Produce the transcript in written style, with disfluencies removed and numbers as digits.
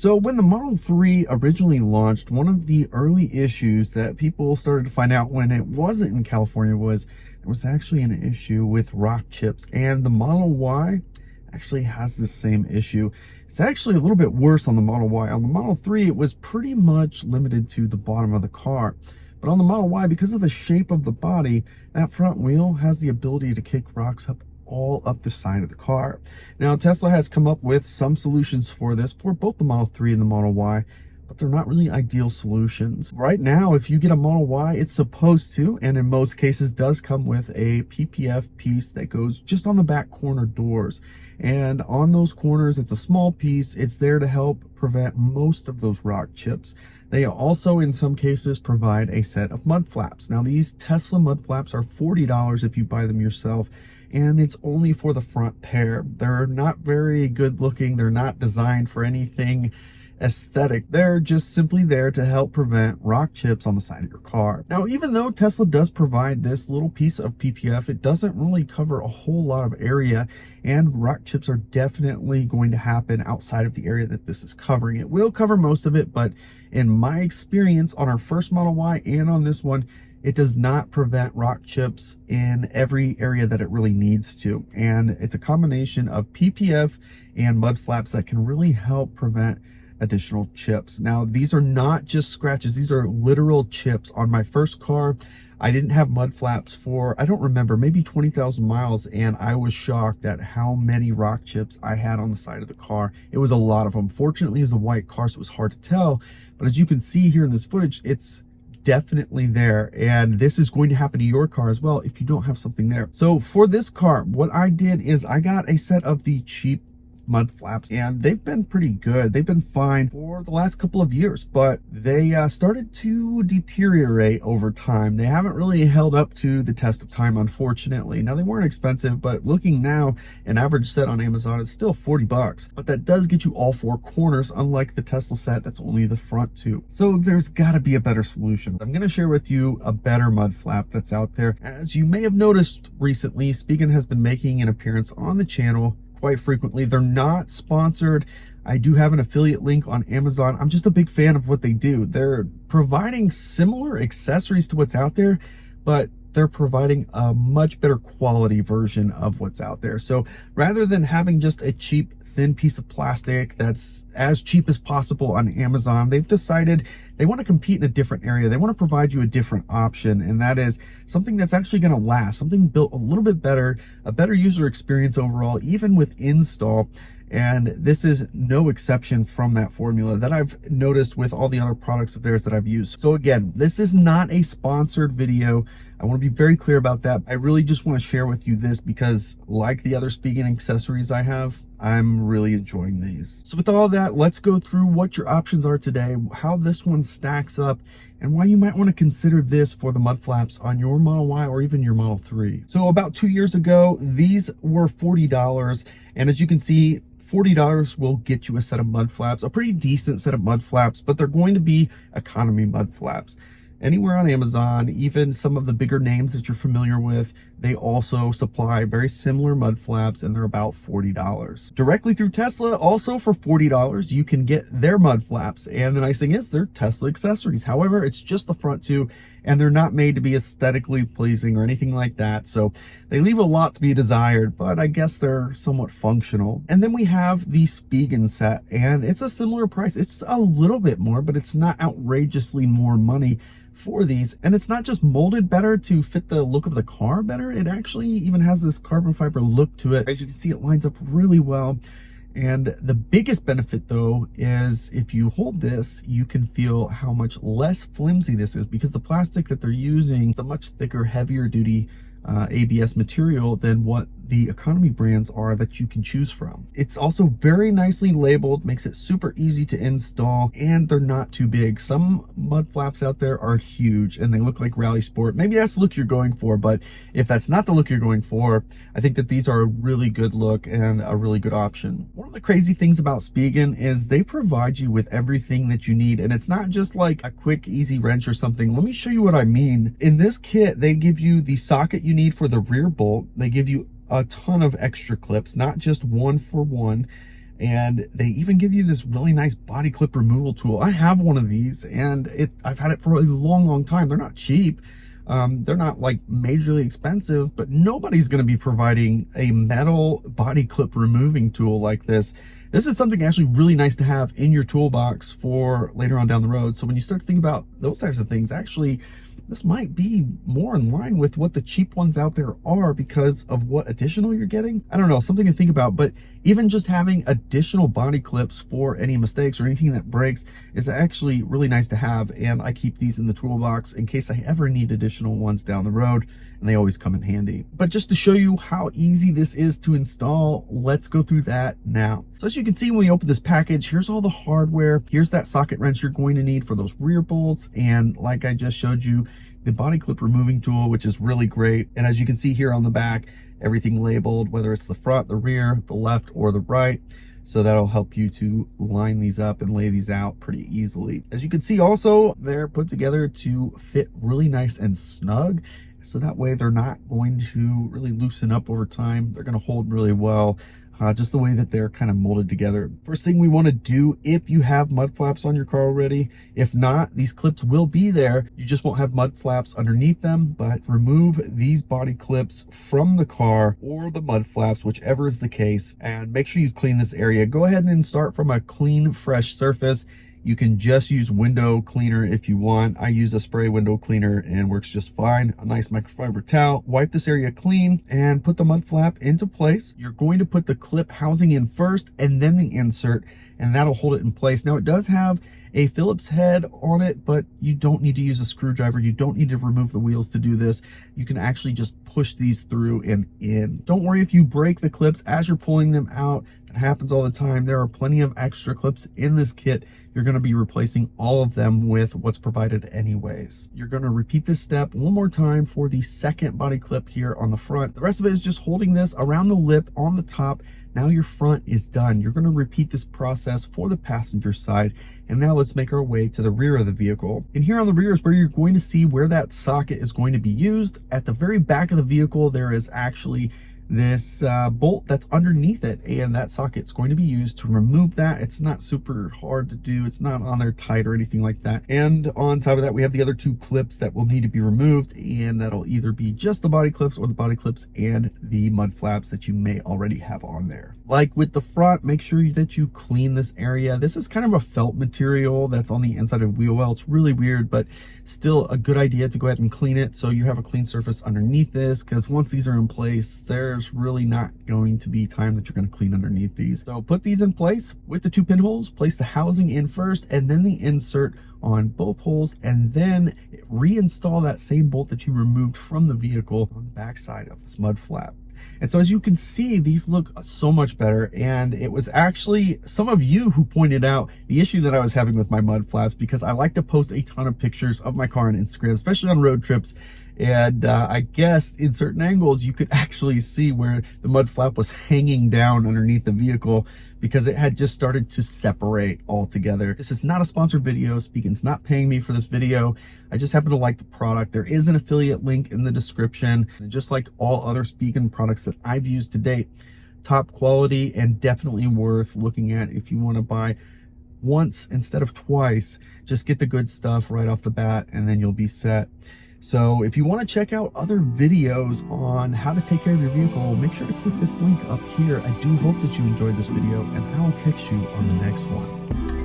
So when the Model 3 originally launched, one of the early issues that people started to find out when it wasn't in California was there was actually an issue with rock chips, and the Model Y actually has the same issue. It's actually a little bit worse on the Model Y. On the Model 3, it was pretty much limited to the bottom of the car. But on the Model Y, because of the shape of the body, that front wheel has the ability to kick rocks up all up the side of the car. Now, Tesla has come up with some solutions for this for both the Model 3 and the Model Y, but they're not really ideal solutions. Right now, if you get a Model Y, it's supposed to, and in most cases does come with a PPF piece that goes just on the back corner doors. And on those corners, it's a small piece. It's there to help prevent most of those rock chips. They also, in some cases, provide a set of mud flaps. Now, these Tesla mud flaps are $40 if you buy them yourself, and it's only for the front pair. They're not very good looking. They're not designed for anything aesthetic. They're just simply there to help prevent rock chips on the side of your car. Now, even though Tesla does provide this little piece of PPF, it doesn't really cover a whole lot of area, and rock chips are definitely going to happen outside of the area that this is covering. It will cover most of it, but in my experience on our first Model Y and on this one, it does not prevent rock chips in every area that it really needs to. And it's a combination of PPF and mud flaps that can really help prevent additional chips. Now, these are not just scratches. These are literal chips. On my first car, I didn't have mud flaps for, I don't remember, maybe 20,000 miles. And I was shocked at how many rock chips I had on the side of the car. It was a lot of them. Fortunately, it was a white car, so it was hard to tell. But as you can see here in this footage, it's definitely there, and this is going to happen to your car as well if you don't have something there. So for this car, what I did is I got a set of the cheap mud flaps, and they've been pretty good. They've been fine for the last couple of years, but they started to deteriorate over time. They haven't really held up to the test of time, unfortunately. Now, they weren't expensive, but looking now, an average set on Amazon is still 40 bucks, but that does get you all four corners, unlike the Tesla set that's only the front two. So there's got to be a better solution. I'm going to share with you a better mud flap that's out there. As you may have noticed recently, Spigen has been making an appearance on the channel quite frequently. They're not sponsored. I do have an affiliate link on Amazon. I'm just a big fan of what they do. They're providing similar accessories to what's out there, but they're providing a much better quality version of what's out there. So rather than having just a cheap thin piece of plastic that's as cheap as possible on Amazon, they've decided they want to compete in a different area. They want to provide you a different option, and that is something that's actually going to last, something built a little bit better, a better user experience overall, even with install. And this is no exception from that formula that I've noticed with all the other products of theirs that I've used. So again, this is not a sponsored video. I want to be very clear about that. I really just want to share with you this because, like the other Spigen accessories I have, I'm really enjoying these. So with all that, let's go through what your options are today, how this one stacks up, and why you might want to consider this for the mud flaps on your Model Y or even your Model 3. So about 2 years ago, these were $40. And as you can see, $40 will get you a set of mud flaps, a pretty decent set of mud flaps, but they're going to be economy mud flaps. Anywhere on Amazon, even some of the bigger names that you're familiar with, they also supply very similar mud flaps, and they're about $40. Directly through Tesla, also for $40, you can get their mud flaps. And the nice thing is they're Tesla accessories. However, it's just the front two, and they're not made to be aesthetically pleasing or anything like that. So they leave a lot to be desired, but I guess they're somewhat functional. And then we have the Spigen set, and it's a similar price. It's a little bit more, but it's not outrageously more money for these. And it's not just molded better to fit the look of the car better, it actually even has this carbon fiber look to it. As you can see, it lines up really well. And the biggest benefit though is if you hold this, you can feel how much less flimsy this is, because the plastic that they're using is a much thicker, heavier duty ABS material than what the economy brands are that you can choose from. It's also very nicely labeled, makes it super easy to install, and they're not too big. Some mud flaps out there are huge and they look like Rally Sport. Maybe that's the look you're going for, but if that's not the look you're going for, I think that these are a really good look and a really good option. One of the crazy things about Spigen is they provide you with everything that you need, and it's not just like a quick easy wrench or something. Let me show you what I mean. In this kit, they give you the socket you need for the rear bolt. They give you a ton of extra clips, not just one for one. And they even give you this really nice body clip removal tool. I have one of these, and I've had it for a long time. They're not cheap. They're not like majorly expensive, but nobody's going to be providing a metal body clip removing tool like this. This is something actually really nice to have in your toolbox for later on down the road. So when you start to think about those types of things, actually, this might be more in line with what the cheap ones out there are because of what additional you're getting. I don't know, something to think about. But even just having additional body clips for any mistakes or anything that breaks is actually really nice to have. And I keep these in the toolbox in case I ever need additional ones down the road, and they always come in handy. But just to show you how easy this is to install, let's go through that now. So as you can see, when we open this package, here's all the hardware. Here's that socket wrench you're going to need for those rear bolts. And like I just showed you, the body clip removing tool, which is really great. And as you can see here on the back, everything labeled, whether it's the front, the rear, the left, or the right. So that'll help you to line these up and lay these out pretty easily. As you can see also, they're put together to fit really nice and snug. So that way they're not going to really loosen up over time. They're going to hold really well. Just the way that they're kind of molded together. First thing we want to do, if you have mud flaps on your car already, if not, these clips will be there. You just won't have mud flaps underneath them, but remove these body clips from the car or the mud flaps, whichever is the case, and make sure you clean this area. Go ahead and start from a clean, fresh surface. You can just use window cleaner if you want. I use a spray window cleaner and works just fine. A nice microfiber towel. Wipe this area clean and put the mud flap into place. You're going to put the clip housing in first and then the insert, and that'll hold it in place. Now it does have a Phillips head on it, but you don't need to use a screwdriver. You don't need to remove the wheels to do this. You can actually just push these through and in. Don't worry if you break the clips as you're pulling them out. It happens all the time. There are plenty of extra clips in this kit. You're going to be replacing all of them with what's provided anyways. You're going to repeat this step one more time for the second body clip here on the front. The rest of it is just holding this around the lip on the top. Now your front is done. You're going to repeat this process for the passenger side. And now let's make our way to the rear of the vehicle. And here on the rear is where you're going to see where that socket is going to be used. At the very back of the vehicle, there is actually this bolt that's underneath it, and that socket's going to be used to remove that. It's not super hard to do. It's not on there tight or anything like that. And on top of that, we have the other two clips that will need to be removed, and that'll either be just the body clips or the body clips and the mud flaps that you may already have on there. Like with the front, make sure that you clean this area. This is kind of a felt material that's on the inside of the wheel well. It's really weird, but still a good idea to go ahead and clean it so you have a clean surface underneath this, because once these are in place, there's really not going to be time that you're going to clean underneath these. So put these in place with the two pinholes, place the housing in first and then the insert on both holes, and then reinstall that same bolt that you removed from the vehicle on the back side of this mud flap. And so as you can see, these look so much better. And it was actually some of you who pointed out the issue that I was having with my mud flaps, because I like to post a ton of pictures of my car on Instagram, especially on road trips. And I guess in certain angles, you could actually see where the mud flap was hanging down underneath the vehicle because it had just started to separate altogether. This is not a sponsored video. Speakin's not paying me for this video. I just happen to like the product. There is an affiliate link in the description. And just like all other Speakin products that I've used to date, top quality and definitely worth looking at if you want to buy once instead of twice. Just get the good stuff right off the bat and then you'll be set. So if you want to check out other videos on how to take care of your vehicle, make sure to click this link up here. I do hope that you enjoyed this video, and I'll catch you on the next one.